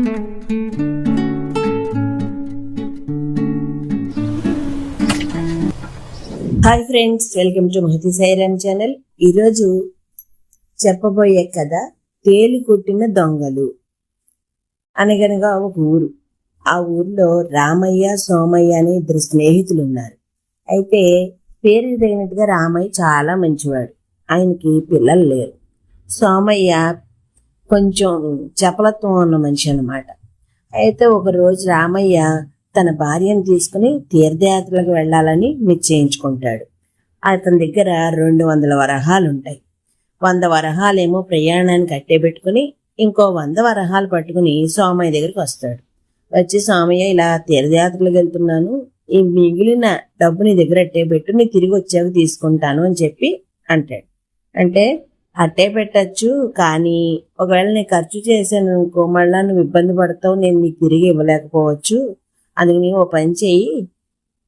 Hi friends, welcome to Mahathi Siren channel. ఈరోజు చెప్పబోయే కథ తేలి కుట్టిన దొంగలు. అనగనగా ఒక ఊరు. ఆ ఊర్లో రామయ్య, సోమయ్య అనే ఇద్దరు స్నేహితులు ఉన్నారు. అయితే పేరుకి తగినట్టుగా రామయ్య చాలా మంచివాడు. ఆయనకి పిల్లలు లేరు. సోమయ్య కొంచెం చపలత్వం ఉన్న మనిషి అన్నమాట. అయితే ఒకరోజు రామయ్య తన భార్యను తీసుకుని తీర్థయాత్రలకు వెళ్ళాలని నిశ్చయించుకుంటాడు. అతని దగ్గర 200 వరహాలు ఉంటాయి. 100 వరహాలేమో ప్రయాణానికి అట్టేపెట్టుకుని ఇంకో 100 వరహాలు పట్టుకుని సోమయ్య దగ్గరికి వస్తాడు. వచ్చి, సోమయ్య, ఇలా తీర్థయాత్రలకు వెళ్తున్నాను, ఈ మిగిలిన డబ్బు నీ దగ్గర అట్టేపెట్టు, నీ తిరిగి వచ్చాక తీసుకుంటాను అని చెప్పి అంటాడు. అంటే అట్టే పెట్టచ్చు, కానీ ఒకవేళ నేను ఖర్చు చేశాను అనుకో, మళ్ళా నువ్వు ఇబ్బంది పడతావు, నేను నీకు తిరిగి ఇవ్వలేకపోవచ్చు. అందుకని ఓ పని చేయి,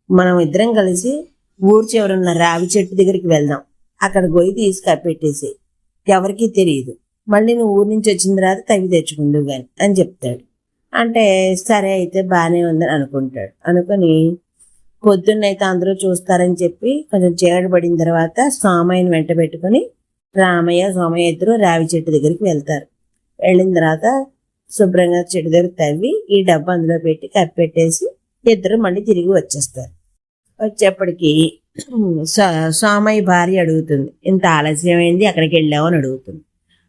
మనం ఇద్దరం కలిసి ఊరు చివరున్న రావి చెట్టు దగ్గరికి వెళ్దాం, అక్కడ గొయ్యి తీసి కప్పెట్టేసి ఎవరికీ తెలియదు, మళ్ళీ నువ్వు ఊరి నుంచి వచ్చిన తర్వాత తవ్వి తెచ్చుకుందు గాని అని చెప్తాడు. అంటే సరే అయితే బాగానే ఉందని అనుకుంటాడు. అనుకుని పొద్దున్నైతే అందరూ చూస్తారని చెప్పి కొంచెం చీకటి పడిన తర్వాత సోమయ్యని వెంట పెట్టుకుని రామయ్య, సోమయ్య ఇద్దరు రావి చెట్టు దగ్గరికి వెళ్తారు. వెళ్ళిన తర్వాత శుభ్రంగా చెట్టు దగ్గర తవ్వి ఈ డబ్బు అందులో పెట్టి కప్పెట్టేసి ఇద్దరు మళ్ళీ తిరిగి వచ్చేస్తారు. వచ్చేప్పటికి సోమయ్య భార్య అడుగుతుంది, ఇంత ఆలస్యమైంది, అక్కడికి వెళ్ళావు అని అడుగుతుంది.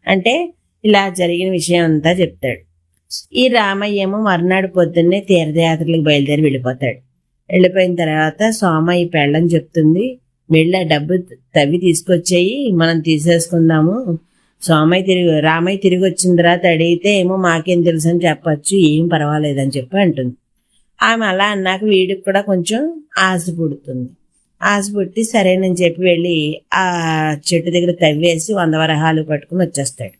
అంటే ఇలా జరిగిన విషయం అంతా చెప్తాడు. ఈ రామయ్య ఏమో మర్నాడు పొద్దున్నే తీర్థయాత్రలకు బయలుదేరి వెళ్ళిపోతాడు. వెళ్ళిపోయిన తర్వాత సోమయ్య పెళ్ళని చెప్తుంది, వెళ్ళి ఆ డబ్బు తవ్వి తీసుకొచ్చేయి, మనం తీసేసుకుందాము. రామయ్య తిరిగి వచ్చిన తర్వాత అడిగితే ఏమో మాకేం తెలుసు అని చెప్పచ్చు, ఏం పర్వాలేదని చెప్పి అంటుంది. ఆమె అలా అన్నాక వీడికి కూడా కొంచెం ఆశ పుడుతుంది. ఆశ పుట్టి సరేనని చెప్పి వెళ్ళి ఆ చెట్టు దగ్గర తవ్వేసి 100 వరహాలు పట్టుకుని వచ్చేస్తాడు.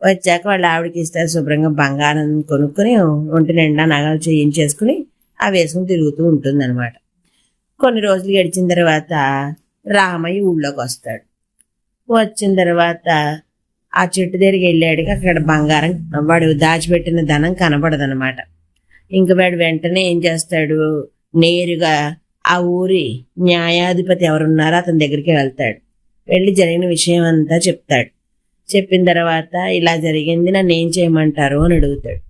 వచ్చాక వాళ్ళ ఆవిడకి ఇస్తారు. శుభ్రంగా బంగారం కొనుక్కొని ఒంటి నిండా నగలు చేయించేసుకుని ఆ వేసుకుని తిరుగుతూ ఉంటుంది అనమాట. కొన్ని రోజులు గడిచిన తర్వాత రామయ్య ఊళ్ళోకి వస్తాడు. వచ్చిన తర్వాత ఆ చెట్టు దగ్గరికి వెళ్ళాడుగా, అక్కడ బంగారం, వాడు దాచిపెట్టిన ధనం కనబడదనమాట. ఇంక వాడు వెంటనే ఏం చేస్తాడు, నేరుగా ఆ ఊరి న్యాయాధిపతి ఎవరున్నారో అతని దగ్గరికి వెళ్తాడు. వెళ్ళి జరిగిన విషయం అంతా చెప్తాడు. చెప్పిన తర్వాత ఇలా జరిగింది, నన్ను ఏం చేయమంటారు అని అడుగుతాడు.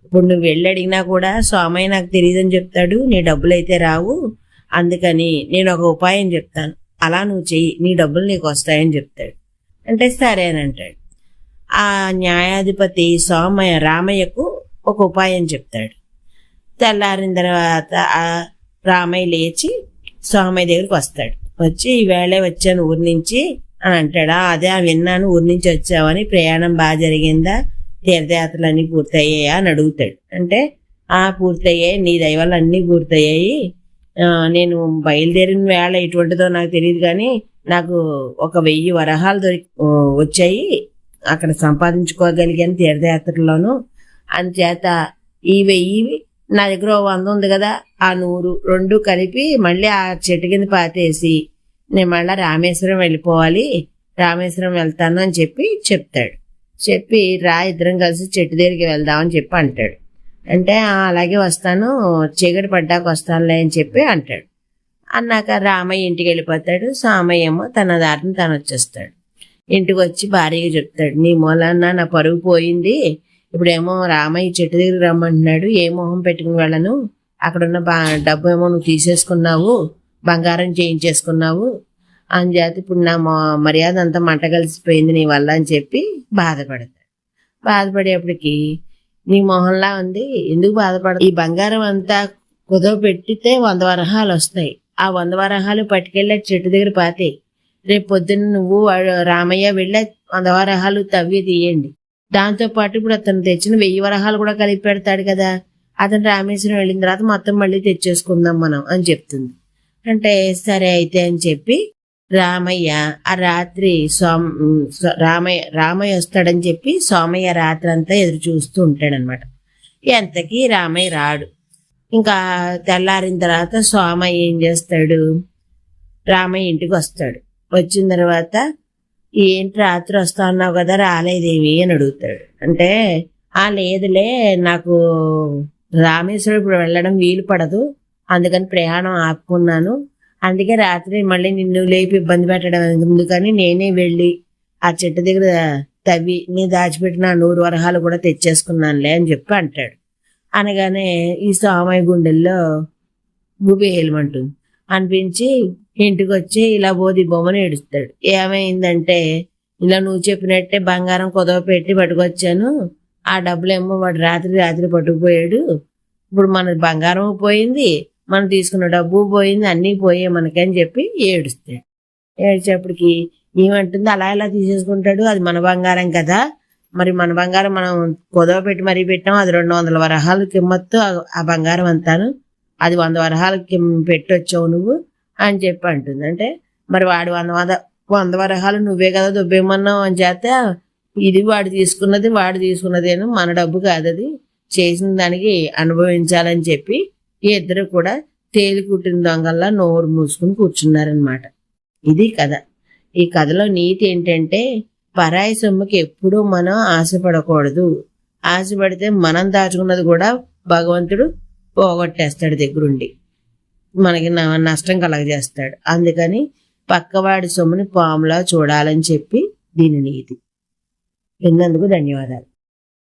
ఇప్పుడు నువ్వు వెళ్ళి అడిగినా కూడా సోమయ్య నాకు తెలియదని చెప్తాడు, నీ డబ్బులు అయితే రావు, అందుకని నేను ఒక ఉపాయం చెప్తాను, అలా నువ్వు చెయ్యి, నీ డబ్బులు నీకు వస్తాయని చెప్తాడు. అంటే సరే అని అంటాడు. ఆ న్యాయాధిపతి రామయ్యకు ఒక ఉపాయం చెప్తాడు. తెల్లారిన తర్వాత ఆ రామయ్య లేచి సోమయ్య దగ్గరికి వస్తాడు. వచ్చి, ఈవేళే వచ్చాను ఊరి నుంచి అని అంటాడు. అదే విన్నాను, ఊరి నుంచి వచ్చావని, ప్రయాణం బాగా జరిగిందా, తీర్థయాత్రలు అన్నీ పూర్తయ్యాయా అని అడుగుతాడు. అంటే పూర్తయ్యాయి, నీ దయ వల్ల అన్నీ పూర్తయ్యాయి, నేను బయలుదేరిన వేళ ఎటువంటిదో నాకు తెలియదు, కానీ నాకు 1000 వరహాలు వచ్చాయి, అక్కడ సంపాదించుకోగలిగాను తీర్థయాత్రలోను. అందుచేత ఈ 1000 నా దగ్గర 100 ఉంది కదా, ఆ 100 రెండు కలిపి మళ్ళీ ఆ చెట్టు కింద పాతేసి నేను మళ్ళీ రామేశ్వరం వెళ్ళిపోవాలి, రామేశ్వరం వెళ్తాను అని చెప్పి చెప్తాడు. చెప్పి ఇద్దరం కలిసి చెట్టు దగ్గరికి వెళ్దామని చెప్పి అంటాడు. అంటే అలాగే వస్తాను, చీకటి పడ్డాక వస్తానులే అని చెప్పి అంటాడు. అన్నాక రామయ్య ఇంటికి వెళ్ళిపోతాడు. సోమయ్య ఏమో తన దారిని తను వచ్చేస్తాడు. ఇంటికి వచ్చి భార్యగా చెప్తాడు, నీ మూలన నా పరుగు పోయింది, ఇప్పుడేమో రామయ్య చెట్టు దగ్గర రమ్మంటున్నాడు, ఏ మొహం పెట్టుకుని వెళ్ళను, అక్కడున్న డబ్బు ఏమో నువ్వు తీసేసుకున్నావు, బంగారం చేయించేసుకున్నావు, అందుచేత ఇప్పుడు నా మర్యాద అంతా మంట కలిసిపోయింది నీ వల్ల అని చెప్పి బాధపడతాడు. బాధపడేప్పటికి, నీ మొహంలా ఉంది, ఎందుకు బాధపడ, ఈ బంగారం అంతా కుదవ పెట్టితే 100 వరహాలు వస్తాయి, ఆ 100 వరహాలు పట్టుకెళ్ళి చెట్టు దగ్గర పాతే, రేపు పొద్దున్న నువ్వు రామయ్య వెళ్ళి 100 వరహాలు తవ్వి తీయండి, దాంతో పాటు ఇప్పుడు అతను తెచ్చిన 1000 వరహాలు కూడా కలిపి పెడతాడు కదా, అతను రామేశ్వరం వెళ్ళిన తర్వాత మొత్తం మళ్ళీ తెచ్చేసుకుందాం మనం అని చెప్తుంది. అంటే సరే అయితే అని చెప్పి రామయ్య ఆ రాత్రి రామయ్య వస్తాడని చెప్పి సోమయ్య రాత్రి అంతా ఎదురు చూస్తూ ఉంటాడనమాట. ఎంతకీ రామయ్య రాడు. ఇంకా తెల్లారిన తర్వాత సోమయ్య ఏం చేస్తాడు, రామయ్య ఇంటికి వస్తాడు. వచ్చిన తర్వాత ఏంటి రాత్రి వస్తా ఉన్నావు కదా రాలేదేమి అని అడుగుతాడు. అంటే లేదులే, నాకు రామేశ్వరం ఇప్పుడు వెళ్ళడం వీలు పడదు, అందుకని ప్రయాణం ఆపుకున్నాను. అందుకే రాత్రి మళ్ళీ నిన్ను లేపి ఇబ్బంది పెట్టడం ఎందుకని నేనే వెళ్ళి ఆ చెట్టు దగ్గర తవ్వి నేను దాచిపెట్టిన 100 వరహాలు కూడా తెచ్చేసుకున్నానులే అని చెప్పి అంటాడు. అనగానే ఈ సోమయ్య గుండెల్లో గుబేయమంటుంది అనిపించి ఇంటికి వచ్చి ఇలా బోధి బొమ్మను ఏడుస్తాడు. ఏమైందంటే, ఇలా నువ్వు చెప్పినట్టే బంగారం కుదవ పెట్టి పట్టుకొచ్చాను, ఆ డబ్బులేమో వాడు రాత్రి పట్టుకుపోయాడు, ఇప్పుడు మన బంగారం పోయింది, మనం తీసుకున్న డబ్బు పోయింది, అన్నీ పోయాయి మనకని చెప్పి ఏడుస్తాడు. ఏడ్చేపటికి ఏమంటుంది, అలా ఎలా తీసేసుకుంటాడు, అది మన బంగారం కదా, మరి మన బంగారం మనం కుదవ పెట్టి మరీ పెట్టాం, అది 200 వరహాలు కిమ్మత్తు ఆ బంగారం అంతాను, అది 100 వరహాలకి పెట్టొచ్చావు నువ్వు అని చెప్పి అంటుంది. అంటే మరి వాడు 100 వరహాలు నువ్వే కదా దుబ్బేమన్నావు అని చేత, ఇది వాడు తీసుకున్నదేను, మన డబ్బు కాదు, అది చేసిన దానికి అనుభవించాలని చెప్పి ఇద్దరు కూడా తేలి కుట్టిన దొంగల్లా నోరు మూసుకుని కూర్చున్నారనమాట. ఇది కథ. ఈ కథలో నీతి ఏంటంటే, పరాయి సొమ్ముకి ఎప్పుడూ మనం ఆశపడకూడదు. ఆశపడితే మనం దాచుకున్నది కూడా భగవంతుడు పోగొట్టేస్తాడు, దగ్గరుండి మనకి నష్టం కలగజేస్తాడు. అందుకని పక్కవాడి సొమ్ముని పాములా చూడాలని చెప్పి దీని నీతి. విన్నందుకు ధన్యవాదాలు.